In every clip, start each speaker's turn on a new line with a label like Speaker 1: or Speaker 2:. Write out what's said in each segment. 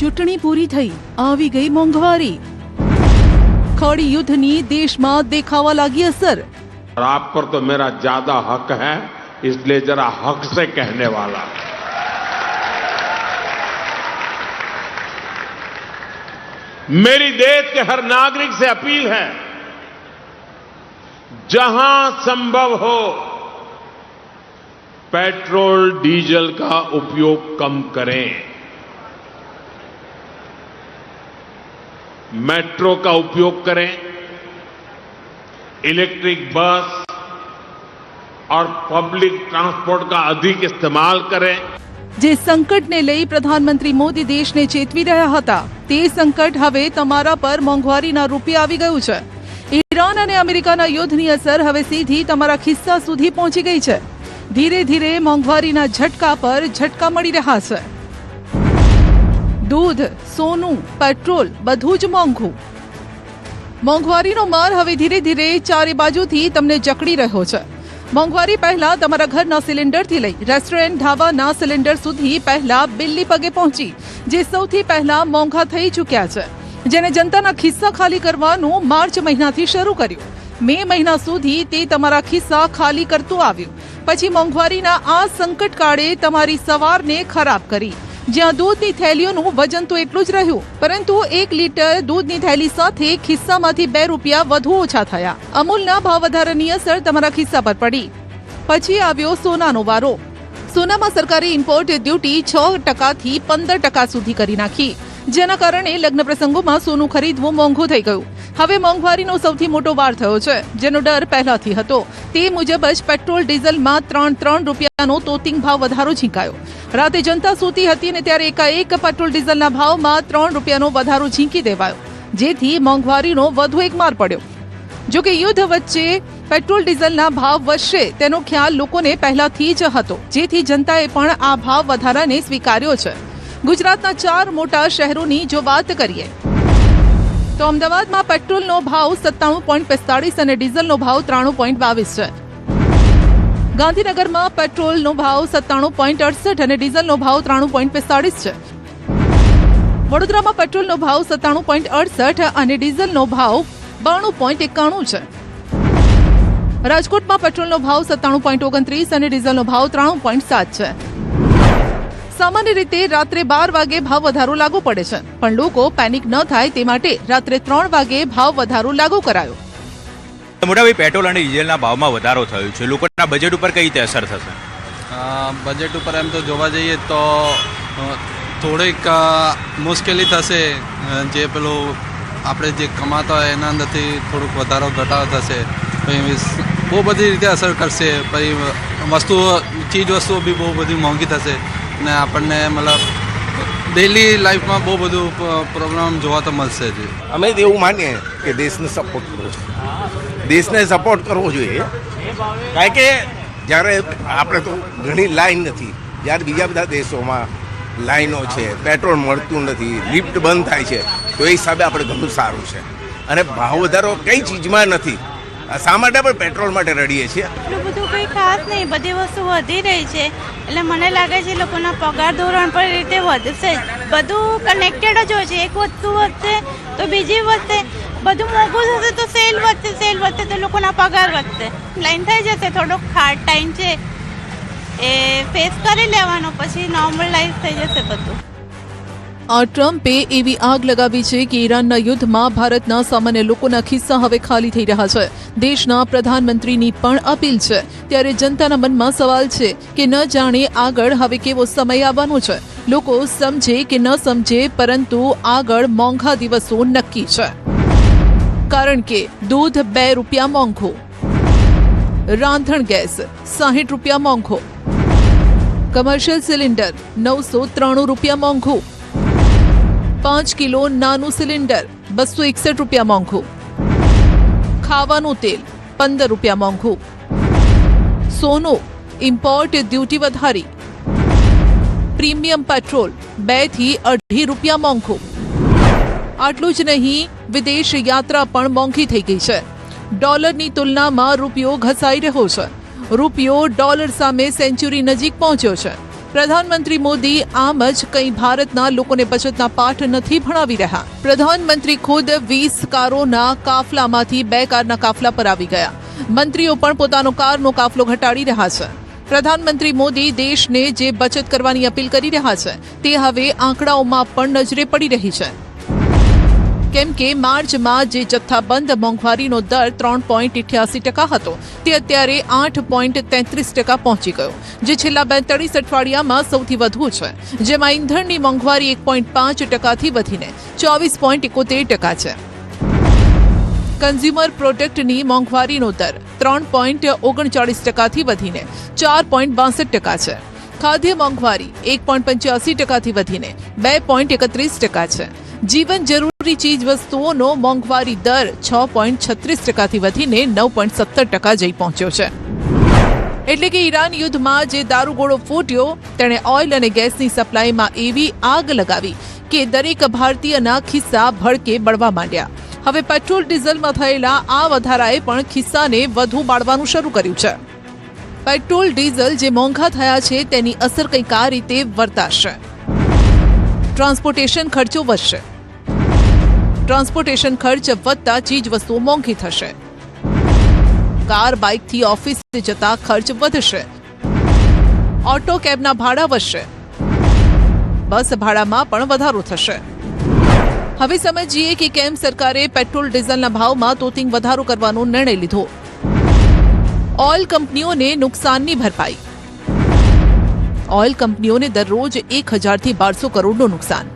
Speaker 1: ચૂંટણી પૂરી થઈ, આવી ગઈ મોંઘવારી, ખડી યુદ્ધની દેશમાં દેખાવા લાગી અસર।
Speaker 2: और आप पर तो मेरा ज्यादा हक है, इसलिए जरा हक से कहने वाला। मेरी देश के हर नागरिक से अपील है, जहां संभव हो पेट्रोल डीजल का उपयोग कम करें, मेट्रो का उपयोग करें, इलेक्ट्रिक बस और पब्लिक ट्रांसपोर्ट का अधिक इस्तेमाल करें।
Speaker 1: જે સંકટને લઈ પ્રધાનમંત્રી મોદી દેશને ચેતવી રહ્યા હતા, તે સંકટ હવે તમારા પર મોંઘવારીના રૂપે આવી ગયું છે। ઈરાન અને અમેરિકાના યુદ્ધની અસર હવે સીધી તમારા ખિસ્સા સુધી પહોંચી ગઈ છે। ધીરે ધીરે મોંઘવારીના ઝટકા પર ઝટકા મળી રહ્યા છે। દૂધ, સોનું, પેટ્રોલ બધું જ મોંઘું। મોંઘવારીનો માર હવે ધીરે ધીરે ચારે બાજુથી તમને જકડી રહ્યો છે। મોંઘવારી પહેલા તમારા ઘરના સિલિન્ડરથી લઈ રેસ્ટોરન્ટ ઢાબાના સિલિન્ડર સુધી પહેલા બિલ્લી પગે પહોંચી, જે સૌથી પહેલા મોંઘા થઈ ચૂક્યા છે, જેને જનતાના ખિસ્સા ખાલી કરવાનું માર્ચ મહિનાથી શરૂ કર્યું। મે મહિના સુધી તે તમારા ખિસ્સા ખાલી કરતું આવ્યું। પછી મોંઘવારીના આ સંકટકાળે તમારી સવારને ખરાબ કરી, જ્યાં દૂધની થેલીઓનું વજન તો એટલું જ રહ્યું, પરંતુ 1 લીટર દૂધની થેલી સાથે ખિસ્સામાંથી 2 રૂપિયા વધુ ઓછા થયા। અમૂલના ભાવ વધારાની અસર તમારા ખિસ્સા પર પડી। પછી આવ્યો સોનાનો વારો। સોનામાં સરકારે ઇમ્પોર્ટ ડ્યુટી 6% થી 15% સુધી કરી નાખી, જેના કારણે લગ્ન પ્રસંગોમાં સોનું ખરીદવું મોંઘું થઈ ગયું। હવે મોંઘવારીનો સૌથી મોટો વાર થયો છે, જેનો ડર પહેલાથી હતો। તે મુજબ જ પેટ્રોલ ડીઝલમાં 3 રૂપિયાનો તોતિંગ ભાવ વધારો ઝીંકાયો। રાતે જનતા સૂતી હતી અને ત્યારે એકાએક પેટ્રોલ ડીઝલના ભાવમાં 3 રૂપિયાનો વધારો ઝીંકી દેવાયો, જેથી મોંઘવારીનો વધુ એક માર પડ્યો। જો કે યુદ્ધ વચ્ચે પેટ્રોલ ડીઝલના ભાવ વધશે તેનો ખ્યાલ લોકોને પહેલાથી જ હતો, જેથી જનતાએ પણ આ ભાવ વધારાને સ્વીકાર્યો છે। ગુજરાતના 4 મોટા શહેરોની જો વાત કરીએ તો અમદાવાદમાં પેટ્રોલનો ભાવ 97.45 અને ડીઝલનો ભાવ 93.22 છે। ગાંધીનગરમાં પેટ્રોલનો ભાવ 97.68 અને ડીઝલનો ભાવ 93.45 છે। વડોદરામાં પેટ્રોલનો ભાવ 97.68 અને ડીઝલનો ભાવ 92.91 છે। રાજકોટમાં પેટ્રોલનો ભાવ 97.29 અને ડીઝલનો ભાવ 93.7 છે। સામાન્ય રીતે રાત્રે 12 વાગે ભાવ વધારો લાગુ પડે છે, પણ લોકો પેનિક ન થાય તે માટે રાત્રે 3 વાગે ભાવ વધારો લાગુ કરાયો।
Speaker 3: મોટાભાઈ પેટ્રોલ અને ડીઝલના ભાવમાં વધારો થયો છે, લોકોના બજેટ ઉપર કઈ રીતે અસર થશે?
Speaker 4: બજેટ ઉપર એમ તો જોવા જઈએ તો થોડીક મુશ્કેલી થશે। જે પેલું આપણે જે કમાતા હોય એના અંદરથી થોડુંક વધારો ઘટાડો થશે, બહુ બધી રીતે અસર કરશે। પછી ચીજ વસ્તુઓ બી બહુ બધી મોંઘી થશે ને આપણને મતલબ ડેલી લાઈફમાં બહુ બધું પ્રોબ્લેમ જોવા તો મળશે જ।
Speaker 5: અમે એવું માનીએ કે દેશને સપોર્ટ કરવો જોઈએ, દેશને સપોર્ટ કરવો જોઈએ, કારણ કે જ્યારે આપણે તો ઘણી લાઈન નથી, જ્યારે બીજા બધા દેશોમાં લાઈનો છે, પેટ્રોલ મળતું નથી, લિફ્ટ બંધ થાય છે, તો એ હિસાબે આપણે ઘણું સારું છે। અને ભાવ વધારો કઈ ચીજમાં નથી, શા માટે આપણે પેટ્રોલ માટે રડીએ છીએ?
Speaker 6: એટલું બધું કંઈ ખાસ નહીં, બધી વસ્તુ વધી રહી છે, એટલે મને લાગે છે લોકોના પગાર ધોરણ પર રીતે વધશે જ। બધું કનેક્ટેડ જ હોય છે, એક વસ્તુ વધશે તો બીજી વધશે, બધું મોંઘું થશે તો સેલ વધશે તો લોકોના પગાર વધશે। લાઈન થઈ જશે, થોડોક હાર્ડ ટાઈમ છે એ ફેસ કરી લેવાનો, પછી નોર્મલાઇઝ થઈ જશે બધું।
Speaker 1: આ ટ્રમ્પે એવી આગ લગાવી છે કે ઈરાનના યુદ્ધમાં ભારતના સામાન્ય લોકોના ખિસ્સા હવે ખાલી થઈ રહ્યા છે। દેશના પ્રધાનમંત્રીની પણ અપીલ છે। ત્યારે જનતાના મનમાં સવાલ છે કે ન જાણે આગળ હવે કેવો સમય આવવાનો છે। લોકો સમજે કે ન સમજે, પરંતુ આગળ મોંઘા દિવસો નક્કી છે, કારણ કે દૂધ 2 રૂપિયા મોંઘું, રાંધણ ગેસ 60 રૂપિયા મોંઘો, કમર્શિયલ સિલિન્ડર 993 રૂપિયા મોંઘું, 5 કિલો નાનું સિલિન્ડર 261 રૂપિયા મોંઘું, ખાવાનું તેલ 15 રૂપિયા મોંઘું, સોનું ઇમ્પોર્ટ ડ્યુટી વધારી, પ્રીમિયમ પેટ્રોલ 2 થી 2.5 રૂપિયા મોંઘું। આટલું જ નહીં, વિદેશ યાત્રા પણ મોંઘી થઈ ગઈ છે। ડોલરની તુલનામાં રૂપિયો ઘસાઈ રહ્યો છે। રૂપિયો ડોલર સામે સેન્ચુરી નજીક પહોંચ્યો છે। પ્રધાનમંત્રી મોદી આમ જ કંઈ ભારતના લોકોને બચતના પાઠ નથી ભણાવી રહ્યા. પ્રધાનમંત્રી ખુદ 20 કારોના કાફલામાંથી 2 કારના કાફલા પર આવી ગયા. મંત્રીઓ પણ પોતાનો કારનો કાફલો ઘટાડી રહ્યા છે. પ્રધાનમંત્રી મોદી દેશને જે બચત કરવાની અપીલ કરી રહ્યા છે તે હવે આંકડાઓમાં પણ નજરે પડી રહી છે. કેમ કે માર્ચમાં જે જથ્થાબંધ મોંઘવારીનો દર 3.88% હતો તે અત્યારે 8.33% પહોંચી ગયો, જે છેલ્લા 42 અઠવાડિયામાં સૌથી વધુ છે. જેમાં ઈંધણની મોંઘવારી 1.5%થી વધીને 24.71% છે. કન્ઝ્યુમર પ્રોડક્ટની મોંઘવારીનો દર 3.39%થી વધીને 4.62% છે. ખાદ્ય મોંઘવારી 1.85%થી વધીને 2.31% છે. જીવન જરૂરી ચીજ વસ્તુઓનો મોંઘવારી દર 6.36%થી વધીને 9.17% જઈ પહોંચ્યો છે. એટલે કે ઈરાન યુદ્ધમાં જે દારૂગોળો ફૂટ્યો તેણે ઓઇલ અને ગેસની સપ્લાયમાં એવી આગ લગાવી કે દરેક ભારતીયના ખિસ્સા ભડકે બળવા માંડ્યા. હવે પેટ્રોલ ડીઝલમાં થયેલા આ વધારાએ પણ ખિસ્સાને વધુ બાળવાનું શરૂ કર્યું છે. પેટ્રોલ ડીઝલ જે મોંઘા થયા છે તેની અસર કંઈક આ રીતે વર્તાશે. ટ્રાન્સપોર્ટેશન ખર્ચો વધશે. ટ્રાન્સપોર્ટેશન ખર્ચ વધતા ચીજ વસ્તુઓ મોંઘી થશે. કાર બાઇકથી ઓફિસે જતા ખર્ચ વધશે. ઓટો કેબના ભાડા વધશે. બસ ભાડામાં પણ વધારો થશે. હવે સમજીએ કે કેમ સરકારે પેટ્રોલ ડીઝલના ભાવમાં તોતિંગ વધારો કરવાનો નિર્ણય લીધો. ઓઇલ કંપનીઓને નુકસાનની ભરપાઈ. ઓઇલ કંપનીઓને દરરોજ 1000થી 1200 કરોડનું નુકસાન.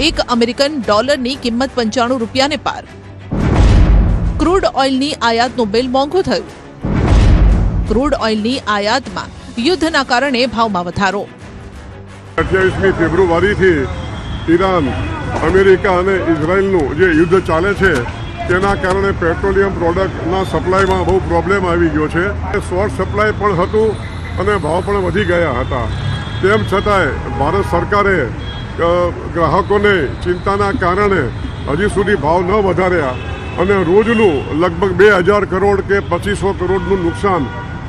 Speaker 1: $1 અમેરિકન કિંમત 95 રૂપિયાને પાર. ક્રૂડ ઓઇલની આયાતનું બિલ મોંઘું થયું. ક્રૂડ ઓઇલની આયાતમાં યુદ્ધના કારણે ભાવમાં વધારો.
Speaker 7: 28મી ફેબ્રુઆરીથી ઈરાન, અમેરિકા અને ઇઝરાયલનું જે યુદ્ધ ચાલે છે તેના કારણે પેટ્રોલિયમ પ્રોડક્ટના સપ્લાયમાં બહુ પ્રોબ્લેમ આવી ગયો છે. શોર્ટ સપ્લાય પણ હતું અને ભાવ પણ વધી ગયા હતા. તેમ છતાંય ભારત સરકારે ગ્રાહકોને ચિંતાના કારણે હજી સુધી ભાવ ન વધાર્યા અને રોજનું લગભગ 2000 કરોડ કે 2500 કરોડનું નુકસાન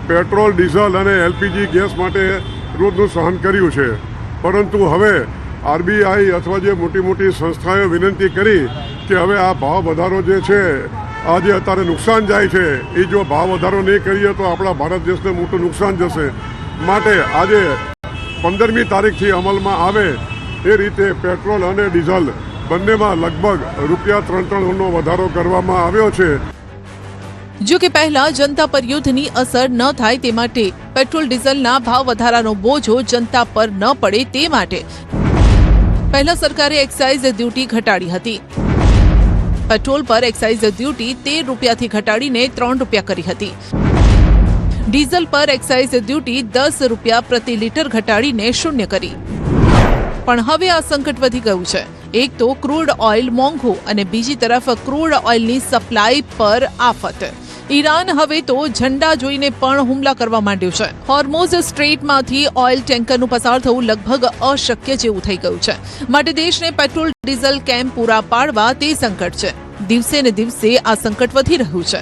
Speaker 7: પેટ્રોલ, ડીઝલ અને એલપીજી ગેસ માટે રોજનું સહન કર્યું છે. પરંતુ હવે આરબીઆઈ અથવા જે મોટી મોટી સંસ્થાઓએ વિનંતી કરી કે હવે આ ભાવ વધારો જે છે, આ જે અત્યારે નુકસાન જાય છે એ જો ભાવ વધારો નહીં કરીએ તો આપણા ભારત દેશને મોટું નુકસાન જશે. માટે આજે 15મી તારીખથી અમલમાં આવે એ રીતે પેટ્રોલ અને ડીઝલ બંનેમાં લગભગ ₹3.3નો વધારો કરવામાં આવ્યો છે.
Speaker 1: જો કે પહેલા જનતા પર યુદ્ધની અસર ન થાય તે માટે પેટ્રોલ ડીઝલના ભાવ વધારાનો બોજો જનતા પર ન પડે તે માટે પહેલા સરકારે એક્સાઇઝ ડ્યુટી ઘટાડી હતી. પેટ્રોલ પર એક્સાઇઝ ડ્યુટી 13 રૂપિયાથી ઘટાડીને 3 રૂપિયા કરી હતી. ડીઝલ પર એક્સાઇઝ ડ્યુટી 10 રૂપિયા પ્રતિ લીટર ઘટાડીને 0 કરી. પણ હવે આ સંકટ વધી ગયું છે. એક તો ક્રૂડ ઓઇલ મોંઘું અને બીજી તરફ ક્રૂડ ઓઇલની સપ્લાય પર આફત. ઈરાન હવે તો ઝંડા જોઈને પણ હુમલા કરવા માંડ્યું છે. હોર્મોઝ સ્ટ્રેટમાંથી ઓઇલ ટેન્કરનું પસાર થવું લગભગ અશક્ય જેવું થઈ ગયું છે. માટે દેશને પેટ્રોલ ડીઝલ કેમ પૂરા પાડવા તે સંકટ છે. દિવસે ને દિવસે આ સંકટ વધી રહ્યું છે.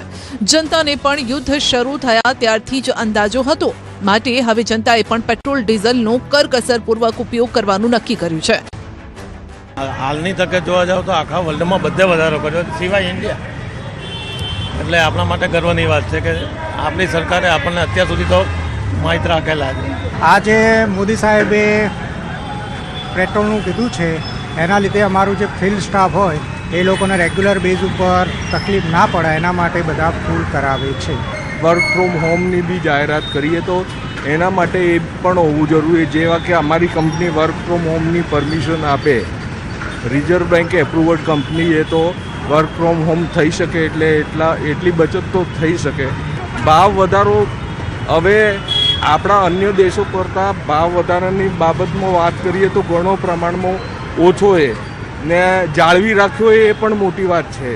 Speaker 1: જનતાને પણ યુદ્ધ શરૂ થયા ત્યારથી જ અંદાજો હતો. માટે હવે જનતાએ પણ પેટ્રોલ ડીઝલનો કરકસરપૂર્વક ઉપયોગ કરવાનું નક્કી કર્યું છે.
Speaker 8: હાલની તકે જોવા જાવ તો આખા વર્લ્ડમાં બધે વધારો કર્યો સિવાય ઇન્ડિયા. એટલે આપણા માટે ગર્વની વાત છે કે આપણી સરકારે આપણને અત્યાર સુધી તો માહિત રાખેલા છે.
Speaker 9: આજે મોદી સાહેબે પેટ્રોલનું કીધું છે એના લીધે અમારું જે ફિલ્ડ સ્ટાફ હોય એ લોકોને રેગ્યુલર બેઝ ઉપર તકલીફ ના પડે એના માટે બધા ફૂલ કરાવે છે.
Speaker 10: વર્ક ફ્રોમ હોમની બી જાહેરાત કરીએ તો એના માટે એ પણ હોવું જરૂરી, જેવા કે અમારી કંપની વર્ક ફ્રોમ હોમની પરમિશન આપે, રિઝર્વ બેન્કે એપ્રુવડ કંપની એ તો વર્ક ફ્રોમ હોમ થઈ શકે એટલે એટલી બચત તો થઈ શકે. ભાવ વધારો હવે આપણા અન્ય દેશો કરતાં ભાવ વધારાની બાબતમાં વાત કરીએ તો ઘણો પ્રમાણમાં ઓછો છે ને જાળવી રાખ્યો એ પણ મોટી વાત છે.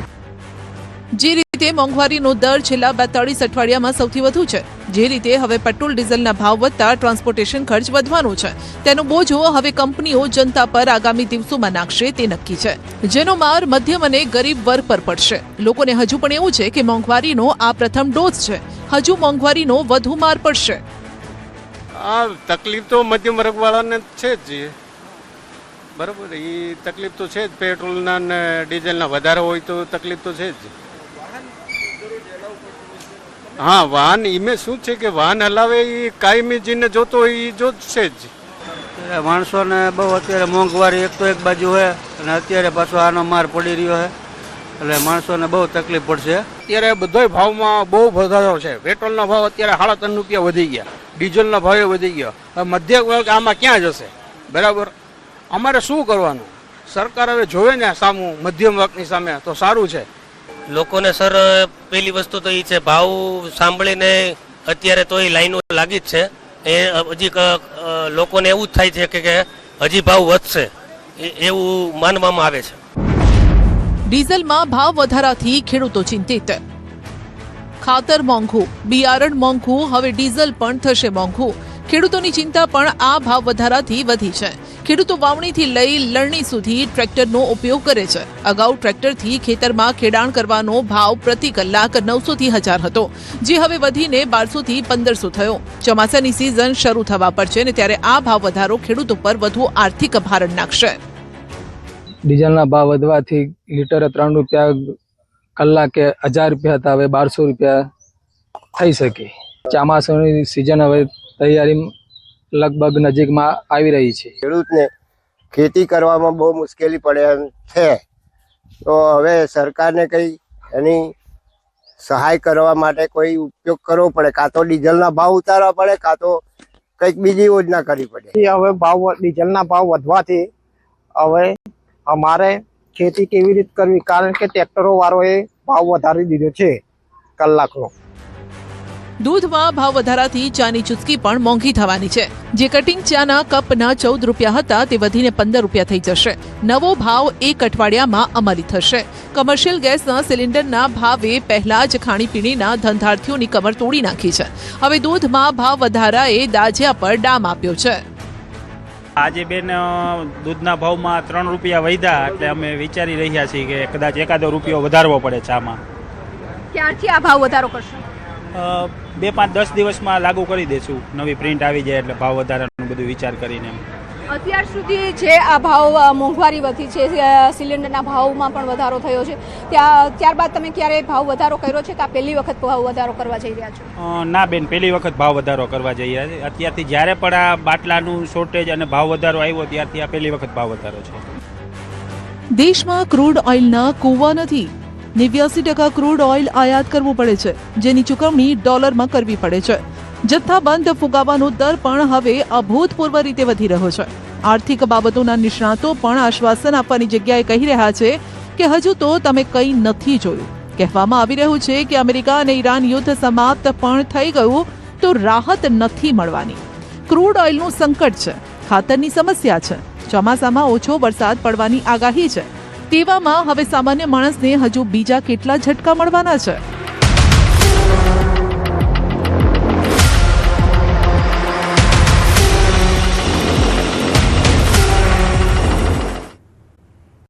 Speaker 1: જે રીતે મોંઘવારીનો દર છેલ્લા 42 અઠવાડિયામાં સૌથી વધુ છે, જે રીતે હવે પેટ્રોલ ડીઝલના ભાવ વધતા ટ્રાન્સપોર્ટેશન ખર્ચ વધવાનો છે, તેનો બોજો હવે કંપનીઓ જનતા પર આગામી દિવસોમાં નાખશે તે નક્કી છે, જેનો માર મધ્યમ અને ગરીબ વર્ગ પર પડશે. લોકોને હજુ પણ એવું છે કે મોંઘવારીનો આ પ્રથમ ડોઝ છે, હજુ મોંઘવારીનો વધુ માર પડશે.
Speaker 11: હા, તકલીફ તો મધ્યમ વર્ગવાળાને છે જ, બરાબર. એ તકલીફ તો છે જ, પેટ્રોલના ને ડીઝલના વધારે હોય તો તકલીફ તો છે જ. હા, વાહન એમાં શું છે કે વાહન હલાવે એ કાયમી જીને જોતો હોય એ જોશે જ.
Speaker 12: માણસોને બહુ અત્યારે મોંઘવારી એક તો એક બાજુ હોય અને અત્યારે પાછો આનો માર પડી રહ્યો છે, એટલે માણસોને બહુ તકલીફ પડશે.
Speaker 11: અત્યારે બધોય ભાવમાં બહુ વધારો છે. પેટ્રોલના ભાવ અત્યારે 3.5 રૂપિયા વધી ગયા, ડીઝલના ભાવે વધી ગયા. હવે મધ્યમ વર્ગ આમાં ક્યાં જશે? બરાબર. અમારે શું કરવાનું? સરકાર હવે જોવે ને સામું મધ્યમ વર્ગની સામે તો સારું છે.
Speaker 12: લોકોને સર પહેલી વસ્તુ તો એ છે, ભાવ સાંભળીને અત્યારે તો એ લાઈનો લાગી જ છે. એ હજી લોકોને એવું જ થાય છે કે હજી ભાવ વધશે એવું માનવામાં આવે છે.
Speaker 1: ડીઝલમાં ભાવ વધારાથી ખેડૂતો ચિંતિત. ખાતર મોંઘું, બિયારણ મોંઘું, હવે ડીઝલ પણ થશે મોંઘું. ખેડૂતોની ચિંતા પણ આ ભાવ વધારાથી વધી છે. ખેડૂતો વાવણીથી લઈ લણણી સુધી ટ્રેક્ટરનો ઉપયોગ કરે છે. અગાઉ ટ્રેક્ટરથી ખેતરમાં ખેડાણ કરવાનો ભાવ પ્રતિ કલાક 900 થી 1000 હતો, જે હવે વધીને 1200 થી 1500 થયો. ચોમાસાની સિઝન શરૂ થવા પર છે ને ત્યારે આ ભાવ વધારો ખેડૂતો પર વધુ આર્થિક ભારણ નાખશે.
Speaker 13: ડીઝલના ભાવ વધવાથી લીટરે 3 રૂપિયા કલાકે 1000 રૂપિયા હતા, હવે 1200 રૂપિયા થઈ શકે. ચોમાસાની સિઝન હવે તૈયારી લગભગ નજીકમાં આવી રહી છે.
Speaker 14: ખેડૂતને ખેતી કરવામાં બહુ મુશ્કેલી પડે એમ છે, તો હવે સરકારને કંઈ એની સહાય કરવા માટે કોઈ ઉપયોગ કરવો પડે. કાં તો ડીઝલના ભાવ ઉતારવા પડે, કાં તો કંઈક બીજી યોજના કરવી પડે.
Speaker 9: હવે ડીઝલના ભાવ વધવાથી હવે અમારે ખેતી કેવી રીતે કરવી, કારણ કે ટ્રેક્ટરો વાળોએ ભાવ વધારી દીધો છે કલાકનો.
Speaker 1: દૂધમાં ભાવ વધારાથી ચાની ચુસ્કી પણ મોંઘી થવાની છે. જે કટિંગ ચાના કપના 14 રૂપિયા હતા તે વધીને 15 રૂપિયા થઈ જશે. નવો ભાવ એક અઠવાડિયામાં અમલી થશે. કમર્શિયલ ગેસના સિલિન્ડરના ભાવે પહેલા જ ખાણીપીણીના ધંધાર્થીઓની કમર તોડી નાખી છે. હવે દૂધમાં ભાવ વધારાએ દાજ્યા પર ડામ આપ્યો છે.
Speaker 15: આજે બેન દૂધના ભાવમાં 3 રૂપિયા વધ્યા, એટલે અમે વિચારી રહ્યા છીએ કે કદાચ 1-2 રૂપિયો વધારવો પડે ચામાં.
Speaker 1: ક્યારથી આ ભાવ વધારો કરશો?
Speaker 15: 2-5-10 દિવસમાં લાગુ કરી દેશું. નવી પ્રિન્ટ આવી જાય એટલે ભાવ વધારાનું બધું વિચાર કરીને.
Speaker 16: અત્યાર સુધી જે આ ભાવ મોંઘવારી વધી છે, સિલિન્ડરના ભાવમાં પણ વધારો થયો છે, ત્યારબાદ તમે ક્યારે ભાવ વધારો કર્યો છે કે આ પહેલી વખત ભાવ વધારો કરવા જઈ રહ્યા છો?
Speaker 15: ના બેન, પહેલી વખત ભાવ વધારો કરવા જઈ રહ્યા છે. અત્યારથી જ્યારે પણ આ બાટલાનું શોર્ટેજ અને ભાવ વધારો આવ્યો ત્યારથી આ પહેલી વખત ભાવ વધારો છે.
Speaker 1: દેશમાં ક્રૂડ ઓઇલના કૂવા નથી. 89% ક્રૂડ ઓઇલ આયાત કરવું પડે છે, જેની ચૂકવણી ડોલરમાં કરવી પડે છે. જથ્થાબંધ ફુગાવાનો દર પણ હવે અભૂતપૂર્વ રીતે વધી રહ્યો છે. આર્થિક બાબતોના નિષ્ણાતો પણ આશ્વાસન આપવાની જગ્યાએ કહી રહ્યા છે કે હજુ તો તમે કંઈ નથી જોયું. કહેવામાં આવી રહ્યું છે કે અમેરિકા અને ઈરાન યુદ્ધ સમાપ્ત પણ થઈ ગયું તો રાહત નથી મળવાની. ક્રૂડ ઓઇલનું સંકટ છે, ખાતરની સમસ્યા છે, ચોમાસામાં ઓછો વરસાદ પડવાની આગાહી છે. તેવામાં હવે સામાન્ય માણસને હજુ બીજા કેટલા ઝટકા મળવાના છે?